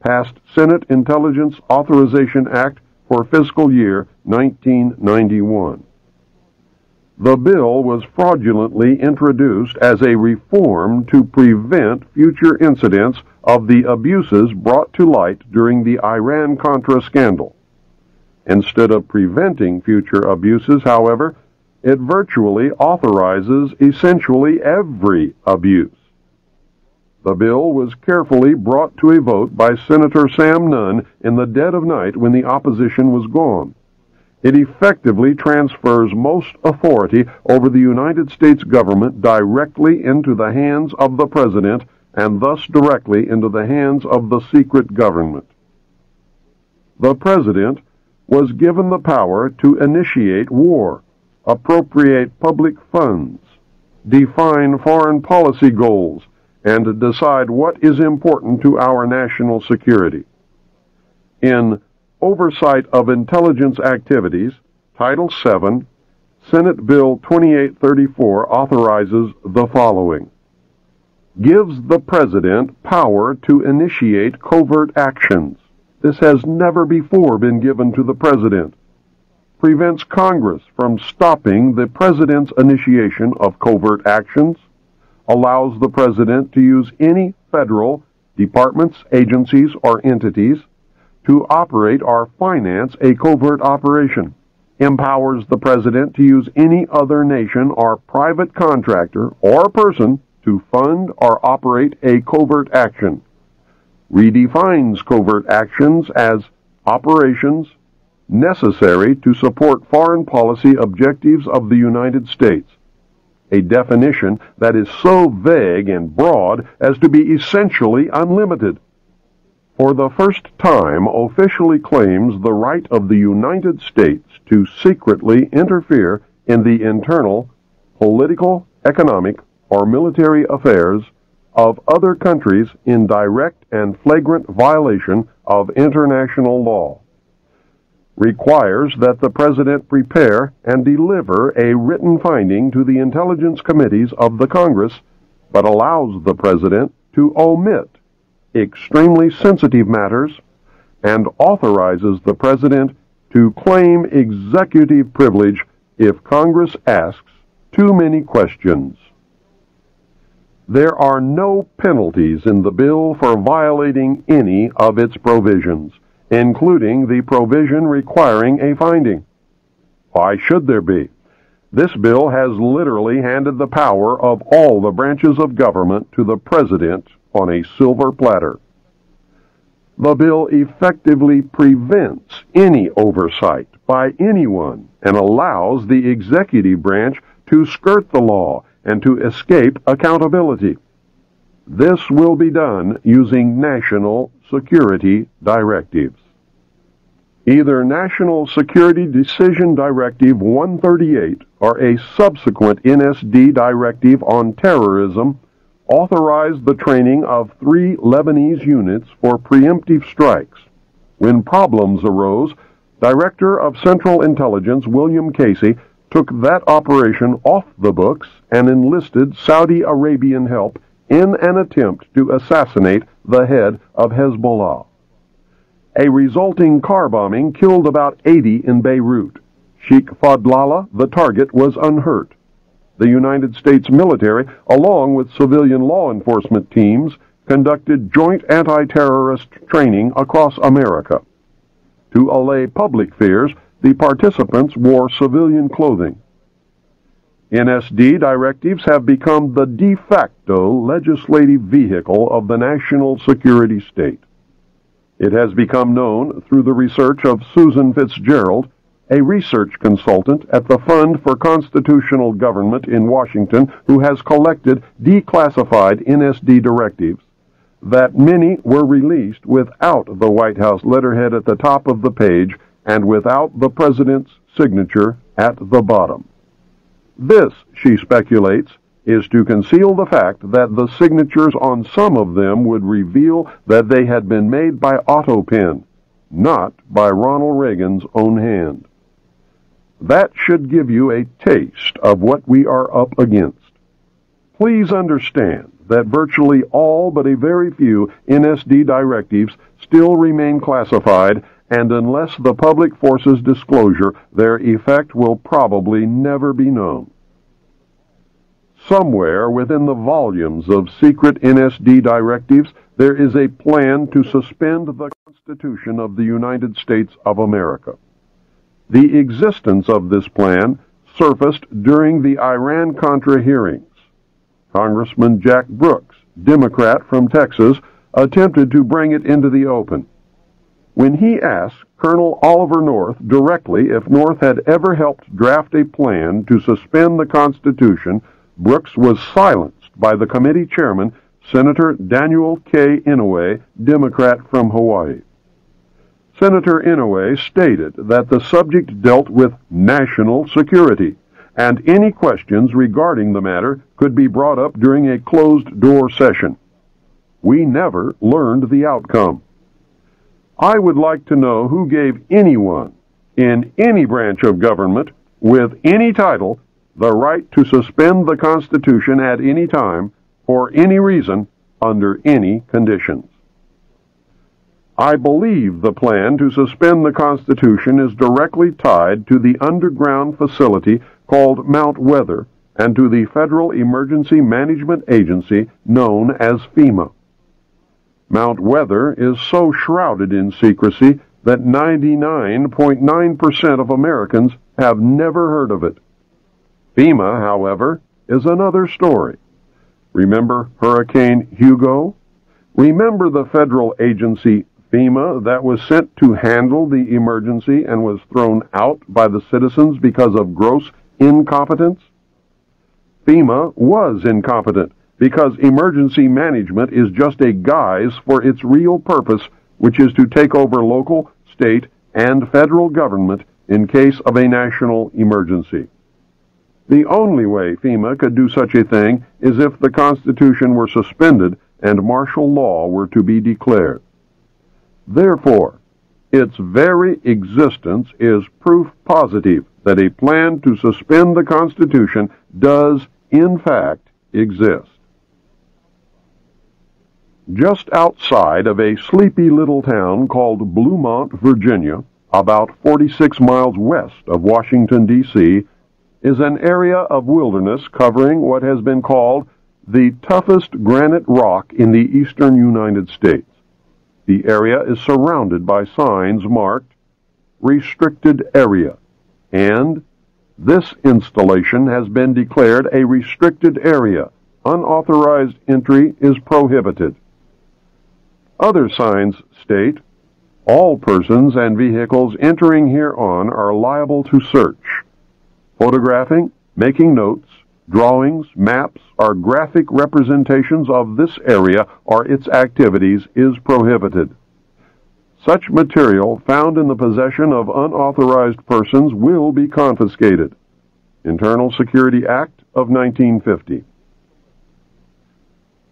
passed Senate Intelligence Authorization Act for fiscal year 1991. The bill was fraudulently introduced as a reform to prevent future incidents of the abuses brought to light during the Iran-Contra scandal. Instead of preventing future abuses, however, it virtually authorizes essentially every abuse. The bill was carefully brought to a vote by Senator Sam Nunn in the dead of night when the opposition was gone. It effectively transfers most authority over the United States government directly into the hands of the President and thus directly into the hands of the secret government. The President was given the power to initiate war, appropriate public funds, define foreign policy goals, and decide what is important to our national security. In Oversight of Intelligence Activities, Title VII, Senate Bill 2834 authorizes the following. Gives the President power to initiate covert actions. This has never before been given to the President. Prevents Congress from stopping the President's initiation of covert actions. Allows the President to use any federal departments, agencies, or entities to operate or finance a covert operation. Empowers the President to use any other nation or private contractor or person to fund or operate a covert action. Redefines covert actions as operations necessary to support foreign policy objectives of the United States, a definition that is so vague and broad as to be essentially unlimited. For the first time, officially claims the right of the United States to secretly interfere in the internal, political, economic, or military affairs of other countries in direct and flagrant violation of international law. Requires that the President prepare and deliver a written finding to the intelligence committees of the Congress, but allows the President to omit extremely sensitive matters and authorizes the President to claim executive privilege if Congress asks too many questions. There are no penalties in the bill for violating any of its provisions, including the provision requiring a finding. Why should there be? This bill has literally handed the power of all the branches of government to the President on a silver platter. The bill effectively prevents any oversight by anyone and allows the executive branch to skirt the law and to escape accountability. This will be done using national security directives. Either National Security Decision Directive 138 or a subsequent NSD directive on terrorism authorized the training of 3 Lebanese units for preemptive strikes. When problems arose, Director of Central Intelligence William Casey took that operation off the books and enlisted Saudi Arabian help in an attempt to assassinate the head of Hezbollah. A resulting car bombing killed about 80 in Beirut. Sheikh Fadlallah, the target, was unhurt. The United States military, along with civilian law enforcement teams, conducted joint anti-terrorist training across America. To allay public fears, the participants wore civilian clothing. NSD directives have become the de facto legislative vehicle of the national security state. It has become known through the research of Susan Fitzgerald, a research consultant at the Fund for Constitutional Government in Washington, who has collected declassified NSD directives, that many were released without the White House letterhead at the top of the page and without the President's signature at the bottom. This, she speculates, is to conceal the fact that the signatures on some of them would reveal that they had been made by AutoPen, not by Ronald Reagan's own hand. That should give you a taste of what we are up against. Please understand that virtually all but a very few NSD directives still remain classified, and unless the public forces disclosure, their effect will probably never be known. Somewhere within the volumes of secret NSD directives, there is a plan to suspend the Constitution of the United States of America. The existence of this plan surfaced during the Iran-Contra hearings. Congressman Jack Brooks, Democrat from Texas, attempted to bring it into the open. When he asked Colonel Oliver North directly if North had ever helped draft a plan to suspend the Constitution, Brooks was silenced by the committee chairman, Senator Daniel K. Inouye, Democrat from Hawaii. Senator Inouye stated that the subject dealt with national security, and any questions regarding the matter could be brought up during a closed-door session. We never learned the outcome. I would like to know who gave anyone in any branch of government with any title the right to suspend the Constitution at any time, for any reason, under any conditions. I believe the plan to suspend the Constitution is directly tied to the underground facility called Mount Weather and to the Federal Emergency Management Agency known as FEMA. Mount Weather is so shrouded in secrecy that 99.9% of Americans have never heard of it. FEMA, however, is another story. Remember Hurricane Hugo? Remember the federal agency FEMA that was sent to handle the emergency and was thrown out by the citizens because of gross incompetence? FEMA was incompetent because emergency management is just a guise for its real purpose, which is to take over local, state, and federal government in case of a national emergency. The only way FEMA could do such a thing is if the Constitution were suspended and martial law were to be declared. Therefore, its very existence is proof positive that a plan to suspend the Constitution does, in fact, exist. Just outside of a sleepy little town called Bluemont, Virginia, about 46 miles west of Washington, D.C., is an area of wilderness covering what has been called the toughest granite rock in the eastern United States. The area is surrounded by signs marked Restricted Area, and this installation has been declared a restricted area. Unauthorized entry is prohibited. Other signs state, all persons and vehicles entering hereon are liable to search. Photographing, making notes, drawings, maps, or graphic representations of this area or its activities is prohibited. Such material found in the possession of unauthorized persons will be confiscated. Internal Security Act of 1950.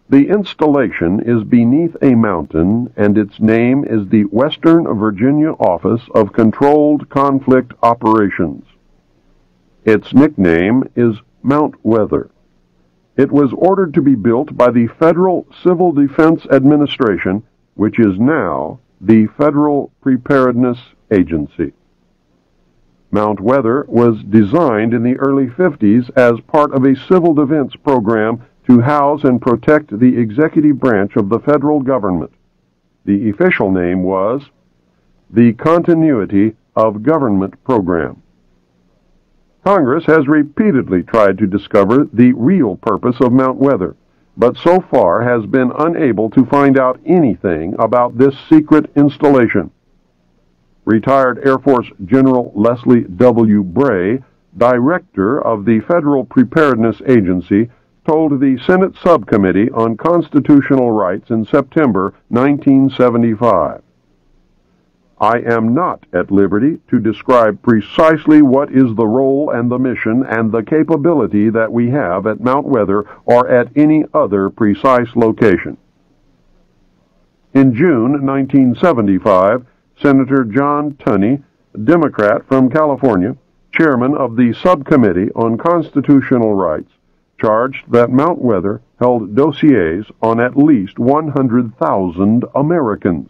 The installation is beneath a mountain, and its name is the Western Virginia Office of Controlled Conflict Operations. Its nickname is Mount Weather. It was ordered to be built by the Federal Civil Defense Administration, which is now the Federal Preparedness Agency. Mount Weather was designed in the early 50s as part of a civil defense program to house and protect the executive branch of the federal government. The official name was the Continuity of Government Program. Congress has repeatedly tried to discover the real purpose of Mount Weather, but so far has been unable to find out anything about this secret installation. Retired Air Force General Leslie W. Bray, director of the Federal Preparedness Agency, told the Senate Subcommittee on Constitutional Rights in September 1975. I am not at liberty to describe precisely what is the role and the mission and the capability that we have at Mount Weather or at any other precise location. In June 1975, Senator John Tunney, Democrat from California, chairman of the Subcommittee on Constitutional Rights, charged that Mount Weather held dossiers on at least 100,000 Americans.